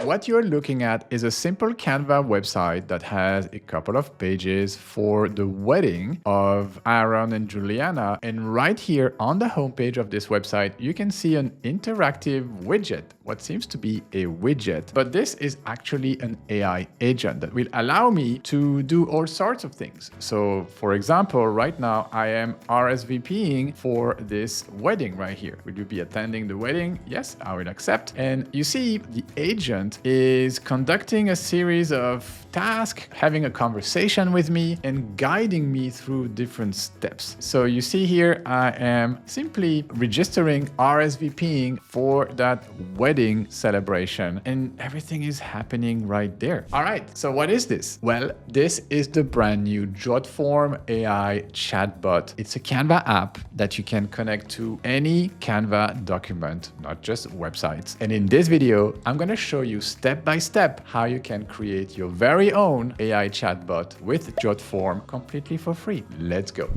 What you're looking at is a simple Canva website that has a couple of pages for the wedding of Aaron and Juliana. And right here on the homepage of this website, you can see an interactive widget, what seems to be a widget, but this is actually an AI agent that will allow me to do all sorts of things. So for example, right now I am RSVPing for this wedding right here. Will you be attending the wedding? Yes, I will accept. And you see the agent is conducting a series of tasks, having a conversation with me and guiding me through different steps. So you see here, I am simply registering RSVPing for that wedding celebration and everything is happening right there. All right, so what is this? Well, this is the brand new Jotform AI chatbot. It's a Canva app that you can connect to any Canva document, not just websites. And in this video, I'm going to show you step by step how you can create your very own AI chatbot with Jotform completely for free. Let's go.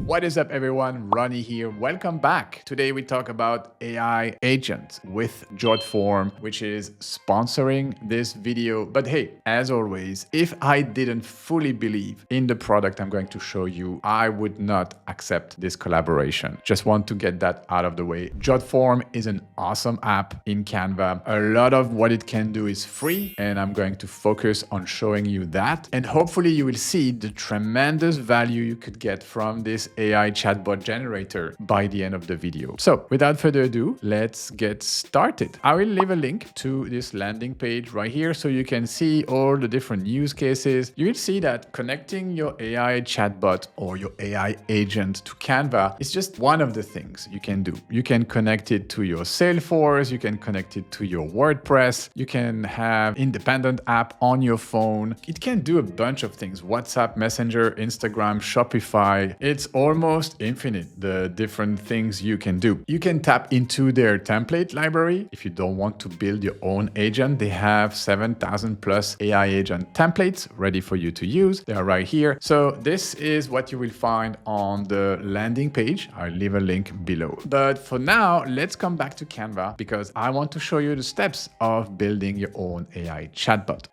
What is up everyone, Ronnie here. Welcome back. Today we talk about AI agent with Jotform, which is sponsoring this video. But hey, as always, if I didn't fully believe in the product I'm going to show you, I would not accept this collaboration. Just want to get that out of the way. Jotform is an awesome app in Canva. A lot of what it can do is free, and I'm going to focus on showing you that. And hopefully you will see the tremendous value you could get from this AI chatbot generator by the end of the video. So without further ado, let's get started. I will leave a link to this landing page right here so you can see all the different use cases. You will see that connecting your AI chatbot or your AI agent to Canva is just one of the things you can do. You can connect it to your Salesforce, you can connect it to your WordPress, you can have independent app on your phone. It can do a bunch of things: WhatsApp, Messenger, Instagram, Shopify. It's almost infinite, the different things you can do. You can tap into their template library. If you don't want to build your own agent, they have 7,000 plus AI agent templates ready for you to use. They are right here. So this is what you will find on the landing page. I'll leave a link below. But for now, let's come back to Canva because I want to show you the steps of building your own AI chatbot.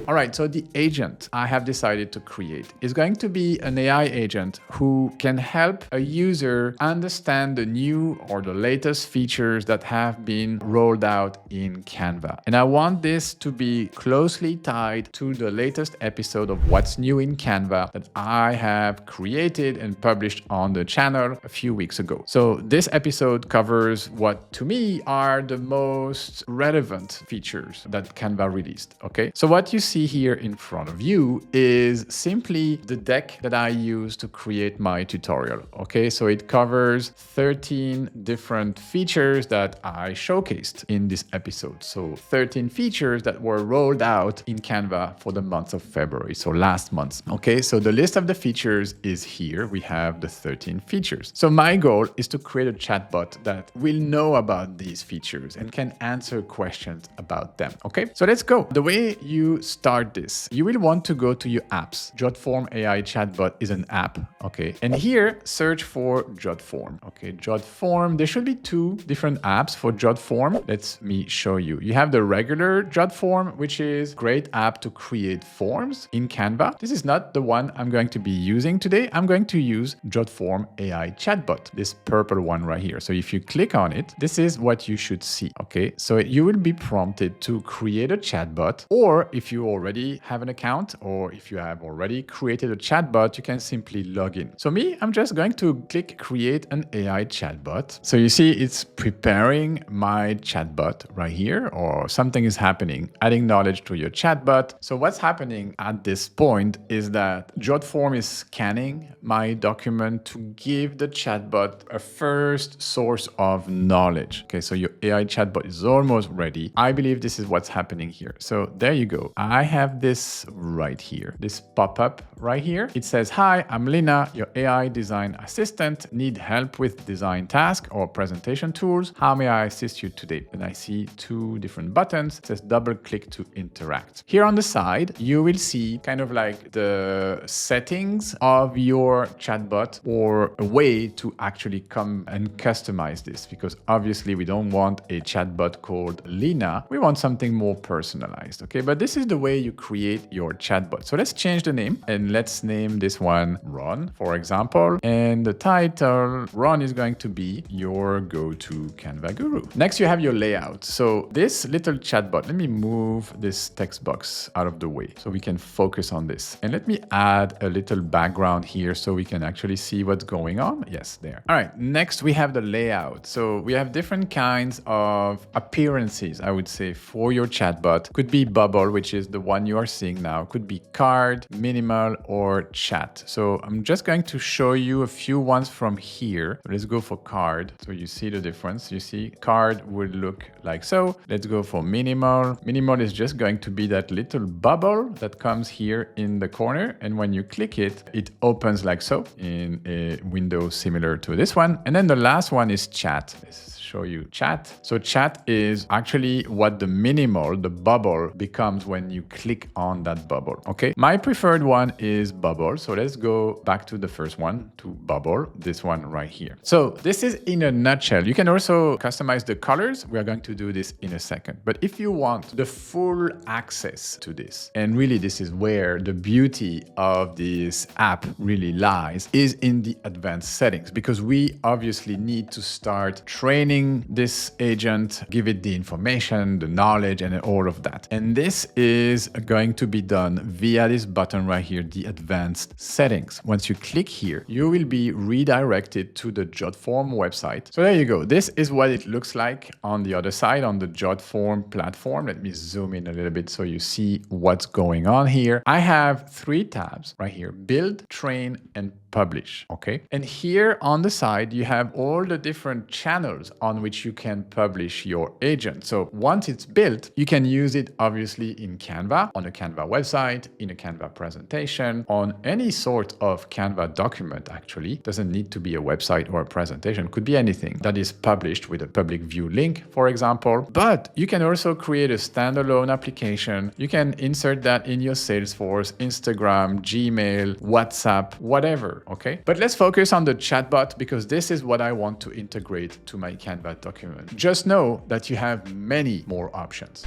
All right, so the agent I have decided to create is going to be an AI agent who can help a user understand the new or the latest features that have been rolled out in Canva. And I want this to be closely tied to the latest episode of What's New in Canva that I have created and published on the channel a few weeks ago. So this episode covers what to me are the most relevant features that Canva released, okay? So what you see here in front of you is simply the deck that I use to create my tutorial. Okay, so it covers 13 different features that I showcased in this episode. So 13 features that were rolled out in Canva for the month of February, so last month. Okay, so the list of the features is here. We have the 13 features. So my goal is to create a chatbot that will know about these features and can answer questions about them. Okay, so let's go. The way you start this, you will want to go to your apps. Jotform AI chatbot is an app, okay? And here, search for Jotform, okay? Jotform, there should be two different apps for Jotform. Let me show you. You have the regular Jotform, which is a great app to create forms in Canva. This is not the one I'm going to be using today. I'm going to use Jotform AI chatbot, this purple one right here. So if you click on it, this is what you should see, okay? So you will be prompted to create a chatbot, or if you already have an account or if you have already created a chatbot, you can simply log in. So me, I'm just going to click create an AI chatbot. So you see it's preparing my chatbot right here, or something is happening, adding knowledge to your chatbot. So what's happening at this point is that Jotform is scanning my document to give the chatbot a first source of knowledge. Okay, so your AI chatbot is almost ready. I believe this is what's happening here. So there you go. I have this right here, this pop-up right here. It says, "Hi, I'm Lina, your AI design assistant. Need help with design task or presentation tools? How may I assist you today?" And I see two different buttons. It says double click to interact. Here on the side, you will see kind of like the settings of your chatbot, or a way to actually come and customize this, because obviously we don't want a chatbot called Lina. We want something more personalized, okay? But this is the way you create your chatbot. So let's change the name and let's name this one Ron, for example. And the title, Ron, is going to be your go-to Canva guru. Next, you have your layout. So this little chatbot, let me move this text box out of the way so we can focus on this. And let me add a little background here so we can actually see what's going on. Yes, there. All right, next we have the layout. So we have different kinds of appearances, I would say, for your chatbot. Could be bubble, which is the one you are seeing now. Could be card, minimal, or chat. So I'm just going to show you a few ones from here. Let's go for card. So you see the difference. You see card would look like so. Let's go for minimal. Minimal is just going to be that little bubble that comes here in the corner. And when you click it, it opens like so in a window similar to this one. And then the last one is chat. Let's show you chat. So chat is actually what the minimal, the bubble, becomes when you click on that bubble. Okay. My preferred one is bubble. So let's go back to the first one, to bubble, this one right here. So this is in a nutshell. You can also customize the colors. We are going to do this in a second. But if you want the full access to this, and really this is where the beauty of this app really lies, is in the advanced settings, because we obviously need to start training this agent, give it the information, the knowledge, and all of that. And this is going to be done via this button right here, the advanced settings. Once you click here, you will be redirected to the Jotform website. So there you go. This is what it looks like on the other side, on the Jotform platform. Let me zoom in a little bit so you see what's going on here. I have 3 tabs right here: build, train, and publish. Okay. And here on the side, you have all the different channels on which you can publish your agent. So once it's built, you can use it obviously in Canva, on a Canva website, in a Canva presentation, on any sort of Canva document. Actually, doesn't need to be a website or a presentation. Could be anything that is published with a public view link, for example. But you can also create a standalone application. You can insert that in your Salesforce, Instagram, Gmail, WhatsApp, whatever. Okay, but let's focus on the chatbot, because this is what I want to integrate to my Canva document. Just know that you have many more options.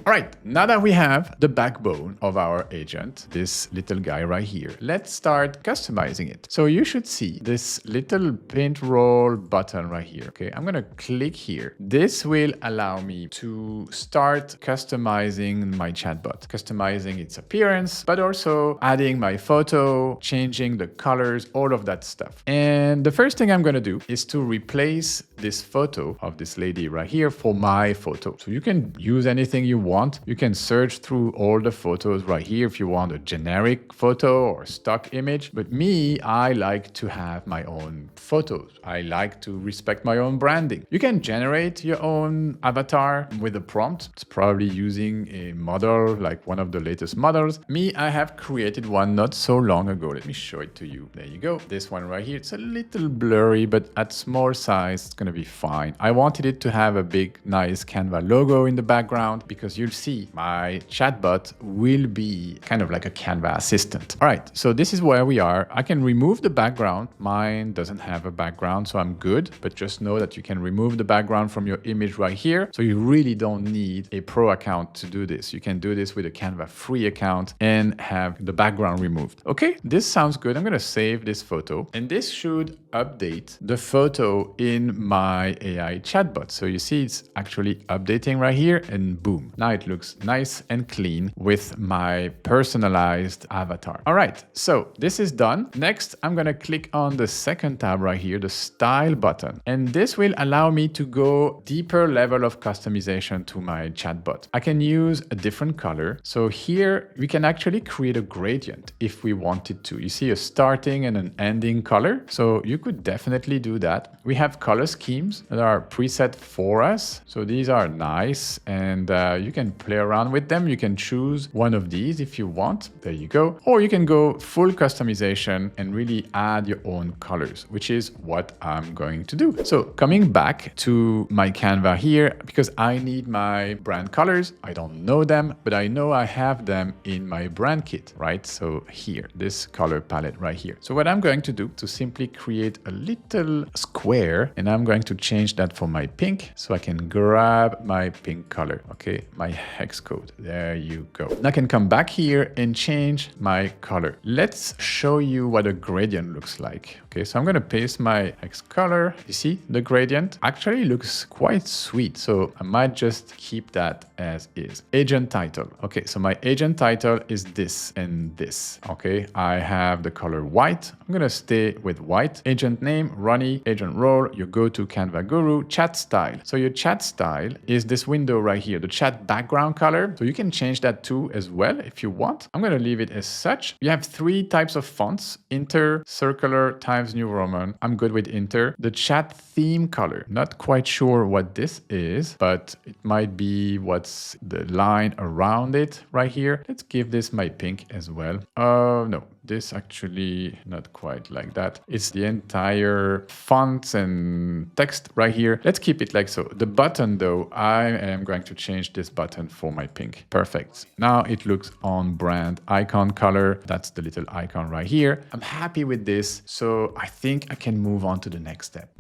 All right, now that we have the backbone of our agent, this little guy right here, let's start customizing it. So you should see this little paint roll button right here. Okay, I'm gonna click here. This will allow me to start customizing my chatbot, customizing its appearance, but also adding my photo, changing the colors, all of that stuff. And the first thing I'm gonna do is to replace this photo of this lady right here for my photo. So you can use anything you want. You can search through all the photos right here if you want a generic photo or stock image. But me, I like to have my own photos. I like to respect my own branding. You can generate your own avatar with a prompt. It's probably using a model like one of the latest models. Me, I have created one not so long ago. Let me show it to you. There you go. This one right here. It's a little blurry, but at small size, it's going to be fine. I wanted it to have a big, nice Canva logo in the background, because you'll see my chatbot will be kind of like a Canva assistant. All right, so this is where we are. I can remove the background. Mine doesn't have a background, so I'm good. But just know that you can remove the background from your image right here. So you really don't need a pro account to do this. You can do this with a Canva free account and have the background removed. Okay, this sounds good. I'm going to save this photo, and this should update the photo in my AI chatbot. So you see it's actually updating right here, and boom. boom. Now it looks nice and clean with my personalized avatar. All right, so this is done. Next, I'm gonna click on the second tab right here, the style button. And this will allow me to go deeper level of customization to my chatbot. I can use a different color. So here we can actually create a gradient if we wanted to. You see a starting and an ending color. So you could definitely do that. We have color schemes that are preset for us. So these are nice and you can play around with them. You can choose one of these if you want. There you go. Or you can go full customization and really add your own colors, which is what I'm going to do. So coming back to my Canva here, because I need my brand colors. I don't know them, but I know I have them in my brand kit, right? So here, this color palette right here. So what I'm going to do to simply create a little square, and I'm going to change that for my pink so I can grab my pink color. Okay, my hex code. There you go. And I can come back here and change my color. Let's show you what a gradient looks like. Okay, so I'm going to paste my hex color. You see the gradient actually looks quite sweet. So I might just keep that as is. Agent title. Okay, so my agent title is this and this. Okay, I have the color white. I'm going to stay with white. Agent name, Ronnie. Agent role, you go to Canva Guru. Chat style. So your chat style is this window right here, the chat background color. So you can change that too as well if you want. I'm going to leave it as such. You have three types of fonts: Inter, Circular, Times New Roman. I'm good with Inter. The chat theme color. Not quite sure what this is, but it might be what's the line around it right here. Let's give this my pink as well. Oh, no. This actually not quite like that. It's the entire fonts and text right here. Let's keep it like so. The button though, I am going to change this button for my pink. Perfect. Now it looks on brand. Icon color, that's the little icon right here. I'm happy with this, so I think I can move on to the next step.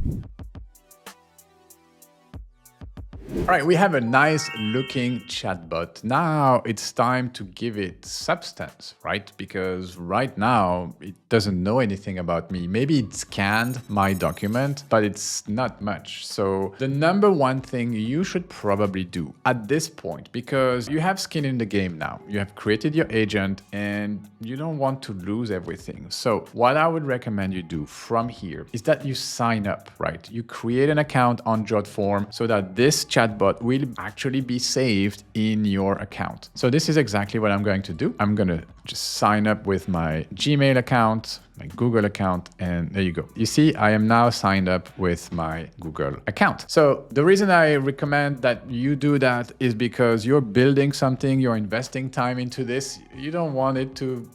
All right, we have a nice looking chatbot. Now it's time to give it substance, right? Because right now it doesn't know anything about me. Maybe it scanned my document, but it's not much. So the number one thing you should probably do at this point, because you have skin in the game now, you have created your agent and you don't want to lose everything. So what I would recommend you do from here is that you sign up, right? You create an account on Jotform so that this chatbot will actually be saved in your account. So this is exactly what I'm going to do. I'm going to just sign up with my Gmail account, my Google account, and there you go. You see, I am now signed up with my Google account. So the reason I recommend that you do that is because you're building something, you're investing time into this. You don't want it to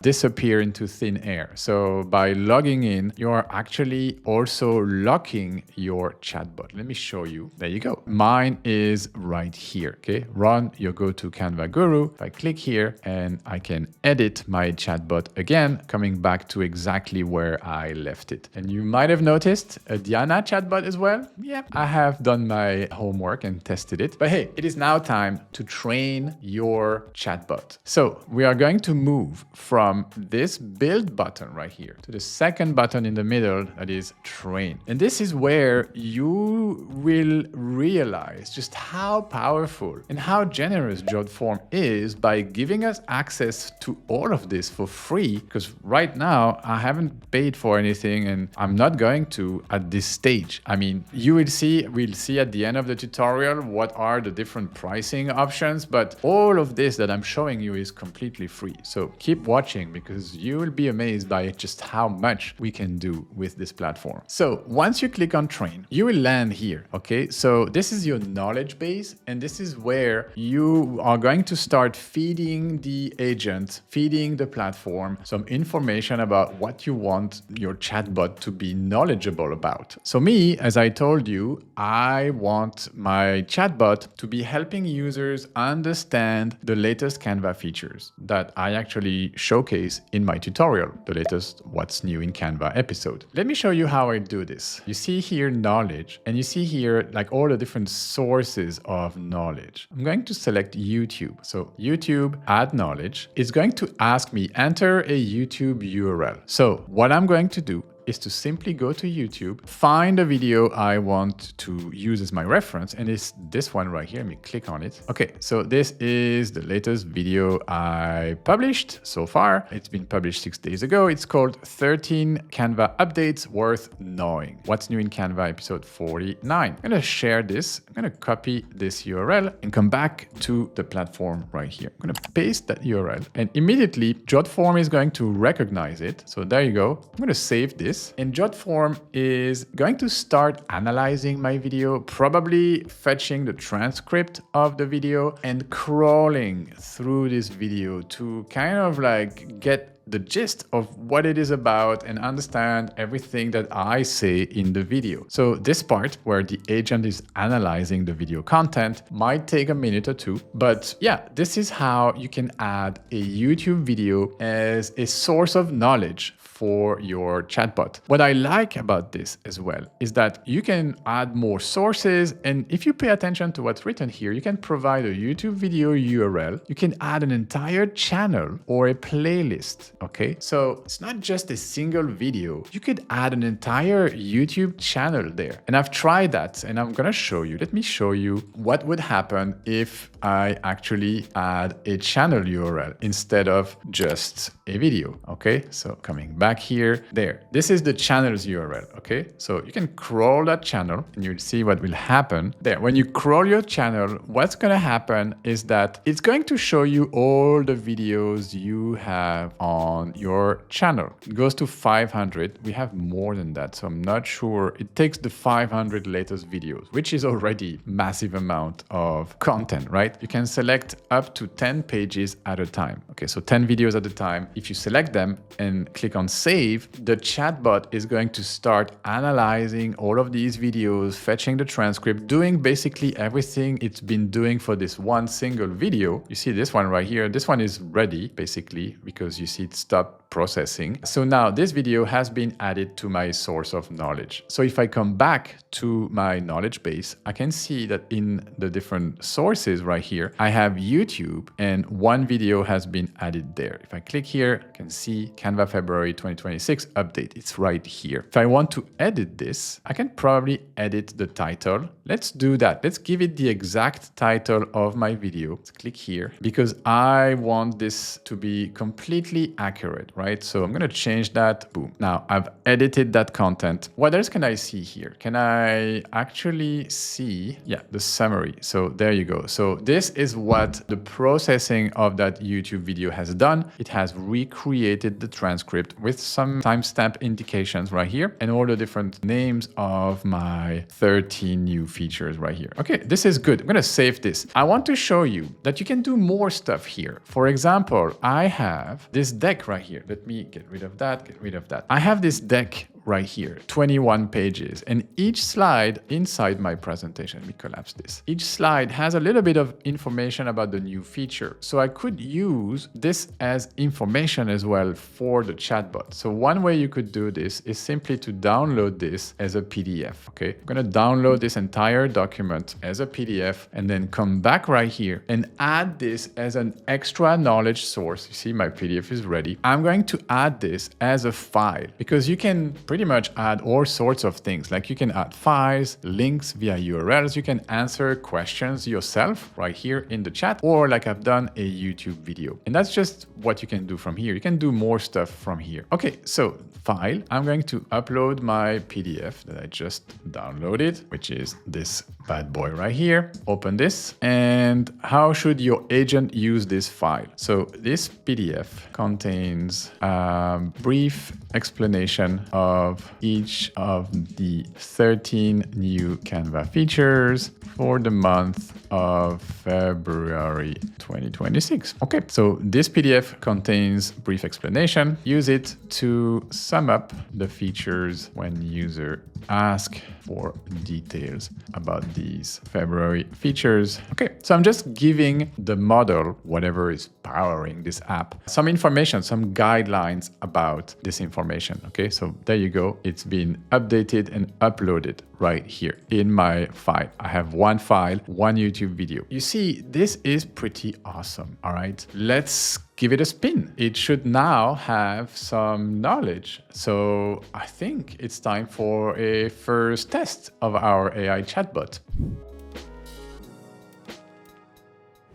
disappear into thin air. So by logging in, you're actually also locking your chatbot. Let me show you. There you go. Mine is right here. Okay, run, you go to Canva Guru. If I click here and I can edit my chatbot again, coming back to exactly where I left it. And you might have noticed a Diana chatbot as well. Yeah, I have done my homework and tested it. But hey, it is now time to train your chatbot. So we are going to move from this build button right here to the second button in the middle, that is train. And this is where you will realize just how powerful and how generous Jotform is by giving us access to all of this for free. Because right now I haven't paid for anything and I'm not going to at this stage. I mean, we'll see at the end of the tutorial what are the different pricing options, but all of this that I'm showing you is completely free. So keep watching because you will be amazed by just how much we can do with this platform. So once you click on train, you will land here. Okay, so this is your knowledge base, and this is where you are going to start feeding the agent, feeding the platform some information about what you want your chatbot to be knowledgeable about. So me, as I told you, I want my chatbot to be helping users understand the latest Canva features that I actually showcase in my tutorial, the latest What's New in Canva episode. Let me show you how I do this. You see here knowledge, and you see here like all the different sources of knowledge. I'm going to select YouTube. So YouTube, add knowledge. It's going to ask me enter a YouTube URL. So what I'm going to do is to simply go to YouTube, find a video I want to use as my reference, and it's this one right here. Let me click on it. Okay, so this is the latest video I published so far. It's been published 6 days ago. It's called 13 Canva updates worth knowing. What's new in Canva, episode 49. I'm gonna share this. I'm gonna copy this URL and come back to the platform right here. I'm gonna paste that URL, and immediately Jotform is going to recognize it. So there you go. I'm gonna save this, and Jotform is going to start analyzing my video, probably fetching the transcript of the video and crawling through this video to kind of like get the gist of what it is about and understand everything that I say in the video. So this part where the agent is analyzing the video content might take a minute or two, but yeah, this is how you can add a YouTube video as a source of knowledge for your chatbot. What I like about this as well is that you can add more sources, and if you pay attention to what's written here, you can provide a YouTube video URL. You can add an entire channel or a playlist. Okay, so it's not just a single video. You could add an entire YouTube channel there. And I've tried that, and I'm gonna show you. Let me show you what would happen if I actually add a channel URL instead of just a video. Okay, so coming back here, there. This is the channel's URL. Okay, so you can crawl that channel and you'll see what will happen there. When you crawl your channel, what's gonna happen is that it's going to show you all the videos you have on your channel. It goes to 500. We have more than that, so I'm not sure. It takes the 500 latest videos, which is already massive amount of content, right? You can select up to 10 pages at a time. Okay, so 10 videos at a time. If you select them and click on save, the chatbot is going to start analyzing all of these videos, fetching the transcript, doing basically everything it's been doing for this one single video. You see this one right here. This one is ready basically because you see it stopped processing. So now this video has been added to my source of knowledge. So if I come back to my knowledge base, I can see that in the different sources right here, I have YouTube and one video has been added there. If I click here, I can see Canva February 2026 update. It's right here. If I want to edit this, I can probably edit the title. Let's do that. Let's give it the exact title of my video. Let's click here because I want this to be completely accurate, right? So I'm going to change that. Boom. Now I've edited that content. What else can I see here? Can I actually see, yeah, the summary. So there you go. So this is what the processing of that YouTube video has done. It has recreated the transcript with some timestamp indications right here and all the different names of my 13 new features right here. Okay, this is good. I'm going to save this. I want to show you that you can do more stuff here. For example, I have this deck right here. Let me get rid of that, get rid of that. I have this deck right here, 21 pages, and each slide inside my presentation, let me collapse this. Each slide has a little bit of information about the new feature. So I could use this as information as well for the chatbot. So one way you could do this is simply to download this as a PDF, okay? I'm gonna download this entire document as a PDF and then come back right here and add this as an extra knowledge source. You see my PDF is ready. I'm going to add this as a file because you can pretty much add all sorts of things. Like you can add files, links via URLs. You can answer questions yourself right here in the chat, or like I've done a YouTube video. And that's just what you can do from here. You can do more stuff from here. Okay, so file, I'm going to upload my PDF that I just downloaded, which is this bad boy right here. Open this. And how should your agent use this file? So this PDF contains a brief explanation of each of the 13 new Canva features for the month of February 2026. Okay, so this PDF contains brief explanation. Use it to sum up the features when user ask for details about these February features. Okay, so I'm just giving the model whatever is powering this app, some information, some guidelines about this information. Okay, so there you go. It's been updated and uploaded right here in my file. I have one file, one YouTube video. You see, this is pretty awesome. All right, let's give it a spin. It should now have some knowledge. So I think it's time for a first test of our AI chatbot.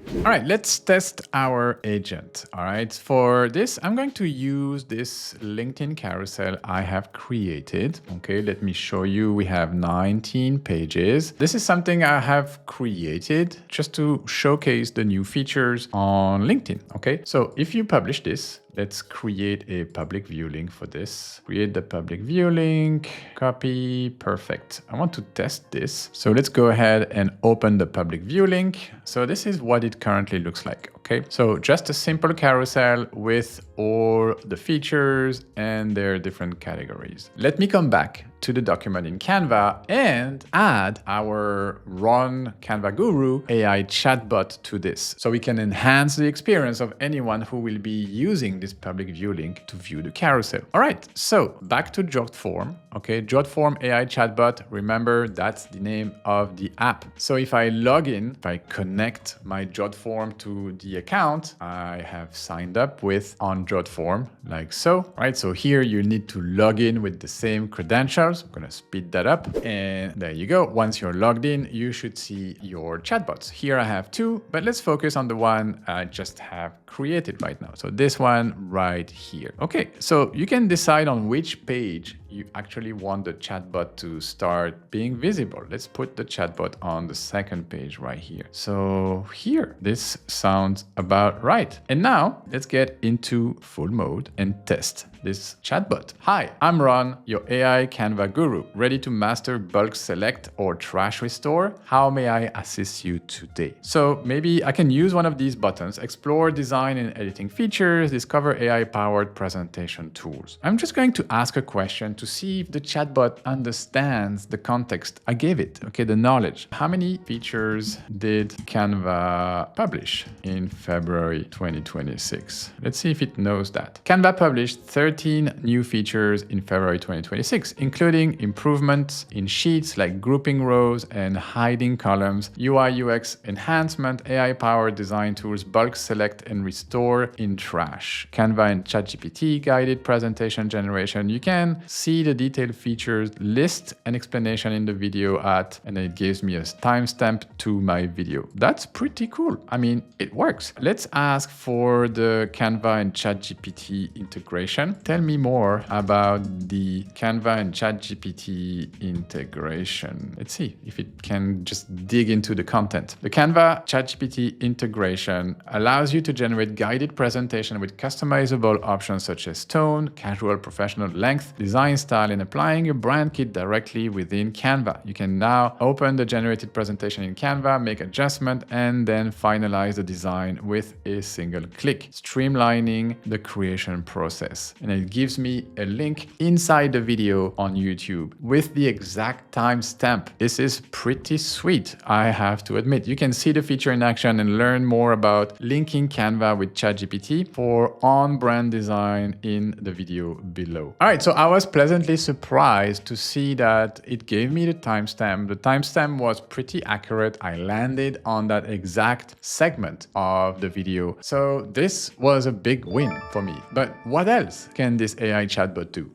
All right, let's test our agent. All right, for this, I'm going to use this LinkedIn carousel I have created. Okay, let me show you. We have 19 pages. This is something I have created just to showcase the new features on LinkedIn. Okay, so if you publish this, let's create a public view link for this. Create the public view link, copy, perfect. I want to test this. So let's go ahead and open the public view link. So this is what it currently looks like, okay? So just a simple carousel with all the features and their different categories. Let me come back to the document in Canva and add our Run Canva Guru AI chatbot to this. So we can enhance the experience of anyone who will be using this public view link to view the carousel. All right, so back to Jotform. Okay, Jotform AI chatbot. Remember, that's the name of the app. So if I log in, if I connect my Jotform to the account I have signed up with on Jotform, like so. All right, so here you need to log in with the same credentials. I'm going to speed that up. And there you go. Once you're logged in, you should see your chatbots. Here I have two, but let's focus on the one I just have created right now. So this one right here. Okay, so you can decide on which page you actually want the chatbot to start being visible. Let's put the chatbot on the second page right here. So here, this sounds about right. And now let's get into full mode and test this chatbot. Hi, I'm Ron, your AI Canva guru, ready to master bulk select or trash restore. How may I assist you today? So maybe I can use one of these buttons, explore design and editing features, discover AI-powered presentation tools. I'm just going to ask a question to see if the chatbot understands the context I gave it, okay, the knowledge. How many features did Canva publish in February 2026? Let's see if it knows that. Canva published 13 new features in February 2026, including improvements in sheets like grouping rows and hiding columns, UI UX enhancement, AI-powered design tools, bulk select and restore in trash, Canva and ChatGPT guided presentation generation. You can see the detailed features list and explanation in the video and it gives me a timestamp to my video. That's pretty cool. I mean, it works. Let's ask for the Canva and ChatGPT integration. Tell me more about the Canva and ChatGPT integration. Let's see if it can just dig into the content. The Canva ChatGPT integration allows you to generate guided presentation with customizable options such as tone, casual, professional, length, design style, and applying your brand kit directly within Canva. You can now open the generated presentation in Canva, make adjustment, and then finalize the design with a single click, streamlining the creation process. And it gives me a link inside the video on YouTube with the exact timestamp. This is pretty sweet, I have to admit. You can see the feature in action and learn more about linking Canva with ChatGPT for on-brand design in the video below. All right, so I was pleasantly surprised to see that it gave me the timestamp. The timestamp was pretty accurate. I landed on that exact segment of the video. So this was a big win for me. But what else can this AI chatbot do?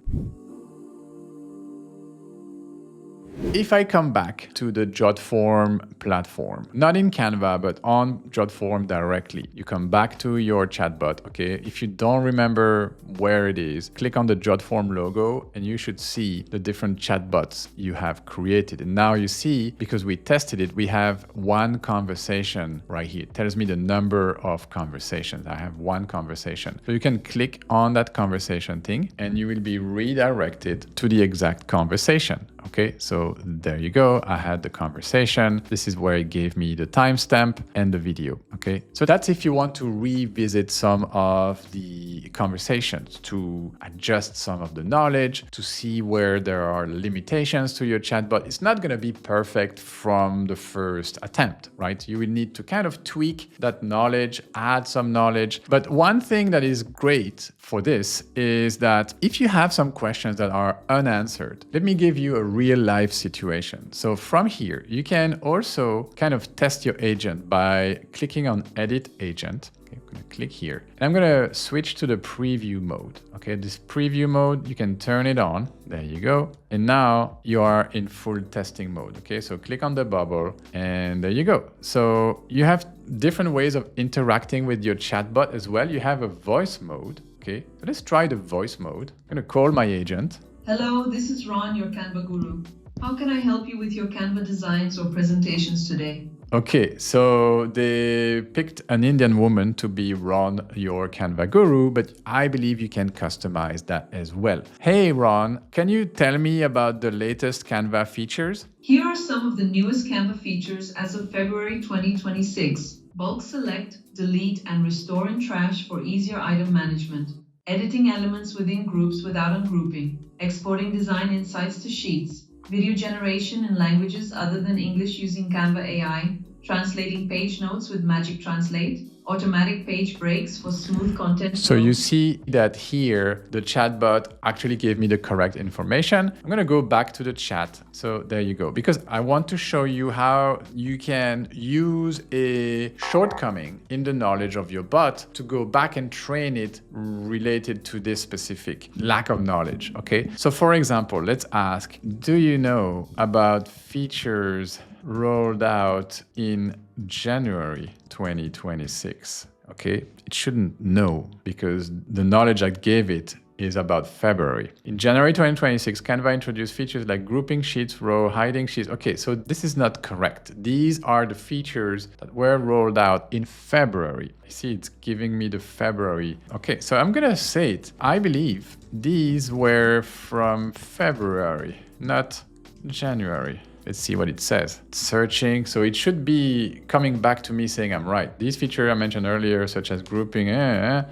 If I come back to the Jotform platform, not in Canva, but on Jotform directly, you come back to your chatbot, okay? If you don't remember where it is, click on the Jotform logo and you should see the different chatbots you have created. And now you see, because we tested it, we have one conversation right here. It tells me the number of conversations. I have one conversation. So you can click on that conversation thing and you will be redirected to the exact conversation. Okay, so there you go. I had the conversation. This is where it gave me the timestamp and the video. Okay, so that's if you want to revisit some of the conversations, to adjust some of the knowledge, to see where there are limitations to your chatbot. It's not going to be perfect from the first attempt, right? You will need to kind of tweak that knowledge, add some knowledge. But one thing that is great for this is that if you have some questions that are unanswered, let me give you a real life situation. So from here, you can also kind of test your agent by clicking on Edit Agent. Okay, I'm going to click here. And I'm going to switch to the preview mode. Okay, this preview mode, you can turn it on. There you go. And now you are in full testing mode. Okay, so click on the bubble and there you go. So you have different ways of interacting with your chatbot as well. You have a voice mode. Okay, so let's try the voice mode. I'm going to call my agent. Hello, this is Ron, your Canva guru. How can I help you with your Canva designs or presentations today? Okay, so they picked an Indian woman to be Ron, your Canva guru, but I believe you can customize that as well. Hey Ron, can you tell me about the latest Canva features? Here are some of the newest Canva features as of February 2026. Bulk select, delete, and restore in trash for easier item management. Editing elements within groups without ungrouping. Exporting design insights to sheets. Video generation in languages other than English using Canva AI. Translating page notes with Magic Translate. Automatic page breaks for smooth content. So you see that here, the chatbot actually gave me the correct information. I'm going to go back to the chat. So there you go, because I want to show you how you can use a shortcoming in the knowledge of your bot to go back and train it related to this specific lack of knowledge. Okay. So for example, let's ask, do you know about features rolled out in January 2026? Okay, it shouldn't know because the knowledge I gave it is about February. In January 2026, Canva introduced features like grouping sheets, row, hiding sheets. Okay, so this is not correct. These are the features that were rolled out in February. I see it's giving me the February. Okay, so I'm gonna say it. I believe these were from February, not January. Let's see what it says. Searching, so it should be coming back to me saying I'm right. These features I mentioned earlier, such as grouping,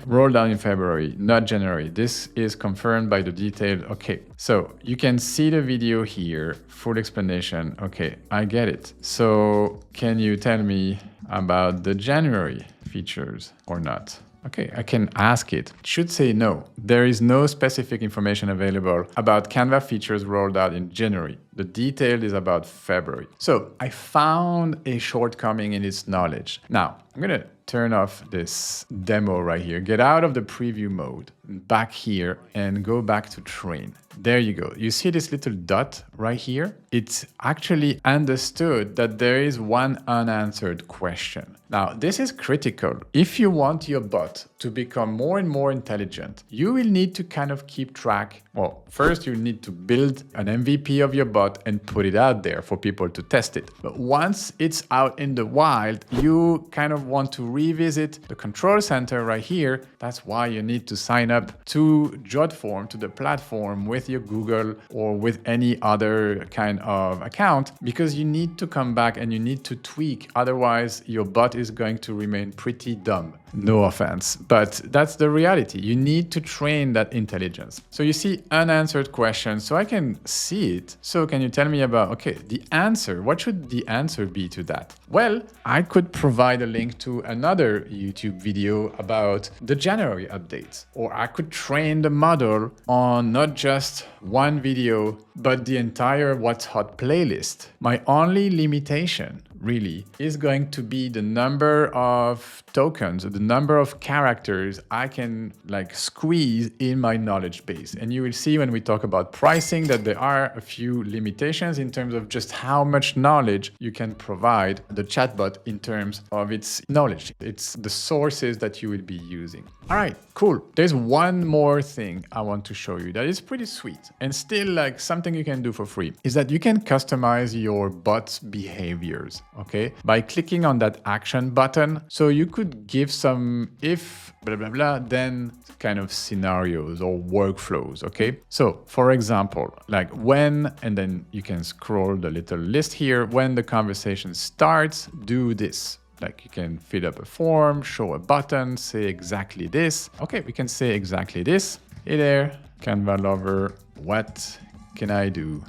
rolled out in February, not January. This is confirmed by the detail. Okay, so you can see the video here, full explanation. Okay, I get it. So can you tell me about the January features or not? Okay, I can ask it. It should say no. There is no specific information available about Canva features rolled out in January. The detail is about February. So I found a shortcoming in its knowledge. Now, I'm going to turn off this demo right here, get out of the preview mode, back here, and go back to train. There you go. You see this little dot right here? It's actually understood that there is one unanswered question. Now, this is critical. If you want your bot to become more and more intelligent, you will need to kind of keep track. Well, first you need to build an MVP of your bot and put it out there for people to test it. But once it's out in the wild, you kind of want to revisit the control center right here. That's why you need to sign up to Jotform, to the platform with your Google or with any other kind of account, because you need to come back and you need to tweak. Otherwise, your bot is going to remain pretty dumb. No offense, but that's the reality. You need to train that intelligence. So you see unanswered questions, so I can see it. So can you tell me about, okay, the answer, what should the answer be to that? Well, I could provide a link to another YouTube video about the January updates, or I could train the model on not just one video, but the entire What's Hot playlist. My only limitation really is going to be the number of tokens, the number of characters I can like squeeze in my knowledge base. And you will see when we talk about pricing that there are a few limitations in terms of just how much knowledge you can provide the chatbot in terms of its knowledge. It's the sources that you will be using. All right, cool. There's one more thing I want to show you that is pretty sweet and still like something you can do for free, is that you can customize your bot's behaviors. okay, by clicking on that action button. So you could give some if blah, blah, blah, then kind of scenarios or workflows, okay? So for example, like when, and then you can scroll the little list here, when the conversation starts, do this. Like you can fill up a form, show a button, say exactly this. Okay, we can say exactly this. Hey there, Canva lover, what can I do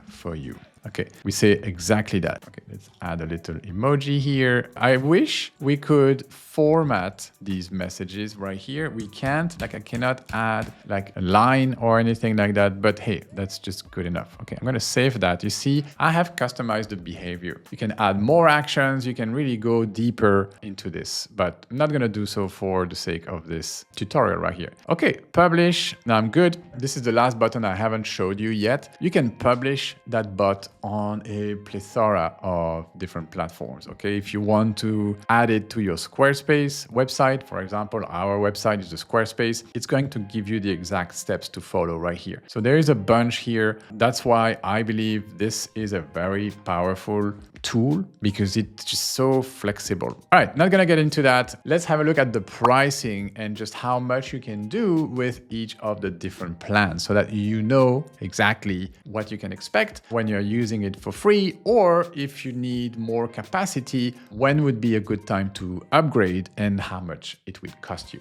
for you? Okay, we say exactly that. Okay, let's add a little emoji here. I wish we could format these messages right here. We can't, like I cannot add like a line or anything like that, but hey, that's just good enough. Okay, I'm gonna save that. You see, I have customized the behavior. You can add more actions. You can really go deeper into this, but I'm not gonna do so for the sake of this tutorial right here. Okay, publish. Now I'm good. This is the last button I haven't showed you yet. You can publish that bot on a plethora of different platforms. Okay, if you want to add it to your Squarespace website, for example, our website is the Squarespace, it's going to give you the exact steps to follow right here. So there is a bunch here. That's why I believe this is a very powerful tool because it's just so flexible. All right, not gonna get into that. Let's have a look at the pricing and just how much you can do with each of the different plans so that you know exactly what you can expect when you're using it for free, or if you need more capacity, when would be a good time to upgrade and how much it would cost you.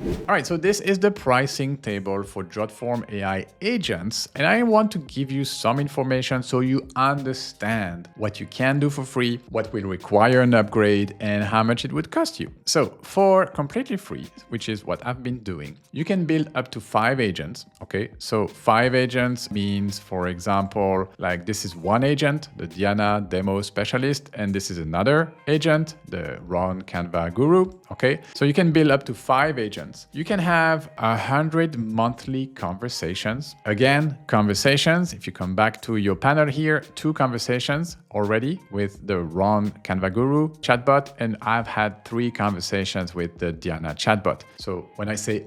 All right, so this is the pricing table for Jotform AI agents, and I want to give you some information so you understand what you can do for free, what will require an upgrade, and how much it would cost you. So for completely free, which is what I've been doing, you can build up to 5 agents, okay? So 5 agents means, for example, like this is one agent, the Diana demo specialist, and this is another agent, the Ron Canva guru, okay? So you can build up to 5 agents. You can have 100 monthly conversations. Again, conversations, if you come back to your panel here, 2 conversations already with the Ron Canva Guru chatbot, and I've had 3 conversations with the Diana chatbot. So when I say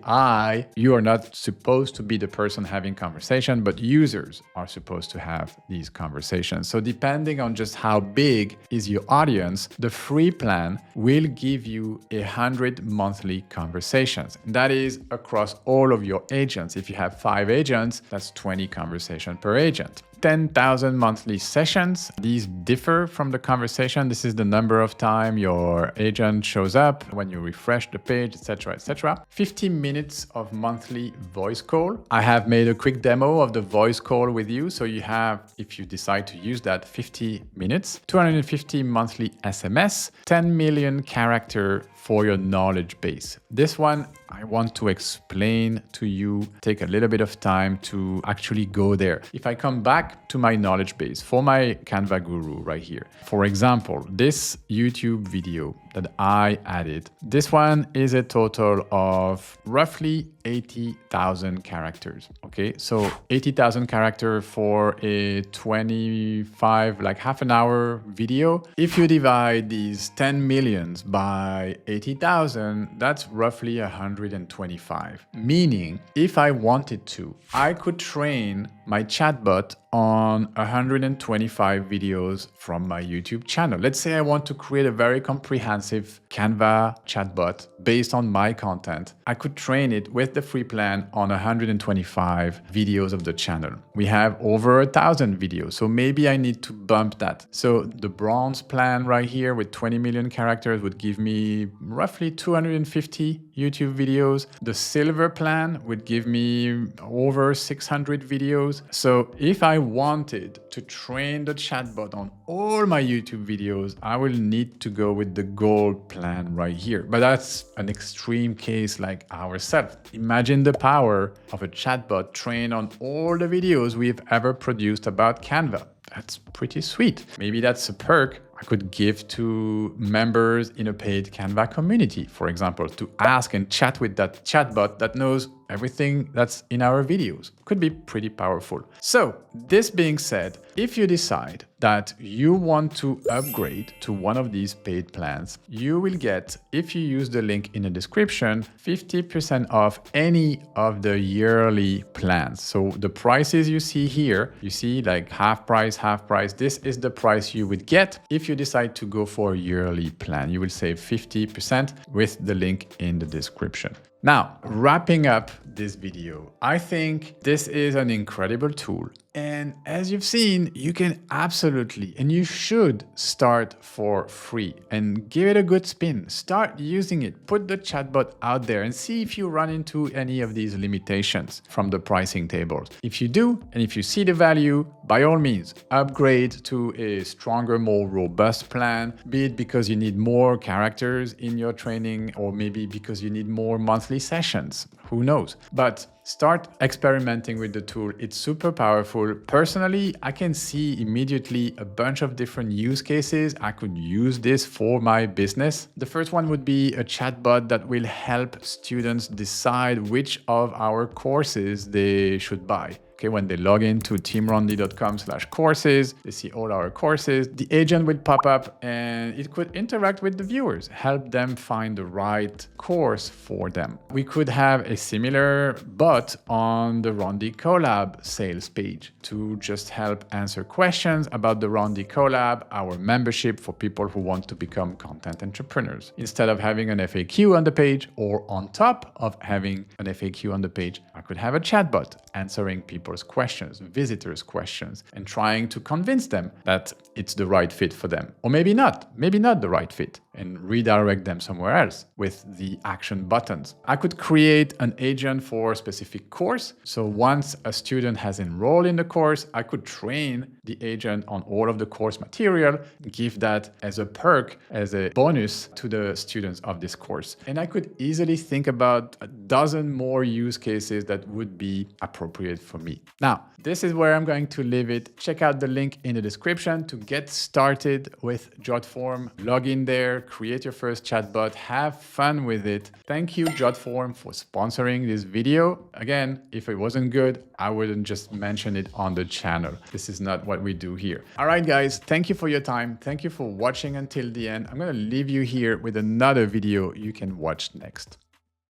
you are not supposed to be the person having conversation, but users are supposed to have these conversations. So depending on just how big is your audience, the free plan will give you 100 monthly conversations. That is across all of your agents. If you have 5 agents, that's 20 conversations per agent. 10,000 monthly sessions. These differ from the conversation. This is the number of time your agent shows up, when you refresh the page, etc., etc. 50 minutes of monthly voice call. I have made a quick demo of the voice call with you. So you have, if you decide to use that, 50 minutes, 250 monthly SMS, 10 million character for your knowledge base. This one, I want to explain to you, take a little bit of time to actually go there. If I come back to my knowledge base for my Canva Guru right here, for example, this YouTube video that I added, this one is a total of roughly 80,000 characters. Okay, so 80,000 characters for a 25, like half an hour video. If you divide these 10 millions by 80,000, that's roughly 125. Meaning, if I wanted to, I could train my chatbot on 125 videos from my YouTube channel. Let's say I want to create a very comprehensive Canva chatbot based on my content. I could train it with the free plan on 125 videos of the channel. We have over 1,000 videos, so maybe I need to bump that. So the bronze plan right here with 20 million characters would give me roughly 250 YouTube videos. The silver plan would give me over 600 videos. So if I wanted to train the chatbot on all my YouTube videos, I will need to go with the gold plan right here. But that's an extreme case like ourselves. Imagine the power of a chatbot trained on all the videos we've ever produced about Canva. That's pretty sweet. Maybe that's a perk I could give to members in a paid Canva community, for example, to ask and chat with that chatbot that knows everything that's in our videos. could be pretty powerful. So this being said, if you decide that you want to upgrade to one of these paid plans, you will get, if you use the link in the description, 50% off any of the yearly plans. So the prices you see here, you see like half price. This is the price you would get if you decide to go for a yearly plan. You will save 50% with the link in the description. Now, wrapping up this video, I think this is an incredible tool. And as you've seen, you can absolutely, and you should start for free and give it a good spin. Start using it, put the chatbot out there and see if you run into any of these limitations from the pricing tables. If you do, and if you see the value, by all means, upgrade to a stronger, more robust plan, be it because you need more characters in your training or maybe because you need more monthly sessions. Who knows? But start experimenting with the tool. It's super powerful. Personally, I can see immediately a bunch of different use cases. I could use this for my business. The first one would be a chatbot that will help students decide which of our courses they should buy. Okay, when they log into teamrondy.com/courses, they see all our courses. The agent will pop up and it could interact with the viewers, help them find the right course for them. We could have a similar bot on the Rondy Collab sales page to just help answer questions about the Rondy Collab, our membership for people who want to become content entrepreneurs. Instead of having an FAQ on the page or on top of having an FAQ on the page, I could have a chatbot answering people's questions, visitors' questions, and trying to convince them that it's the right fit for them. Or maybe not the right fit, and redirect them somewhere else with the action buttons. I could create an agent for a specific course. So once a student has enrolled in the course, I could train the agent on all of the course material, give that as a perk, as a bonus to the students of this course. And I could easily think about a dozen more use cases that would be appropriate for me. Now, this is where I'm going to leave it. Check out the link in the description to get started with Jotform. Log in there, create your first chatbot, have fun with it. Thank you, Jotform, for sponsoring this video. Again, if it wasn't good, I wouldn't just mention it on the channel. This is not what we do here. All right, guys, thank you for your time. Thank you for watching until the end. I'm going to leave you here with another video you can watch next.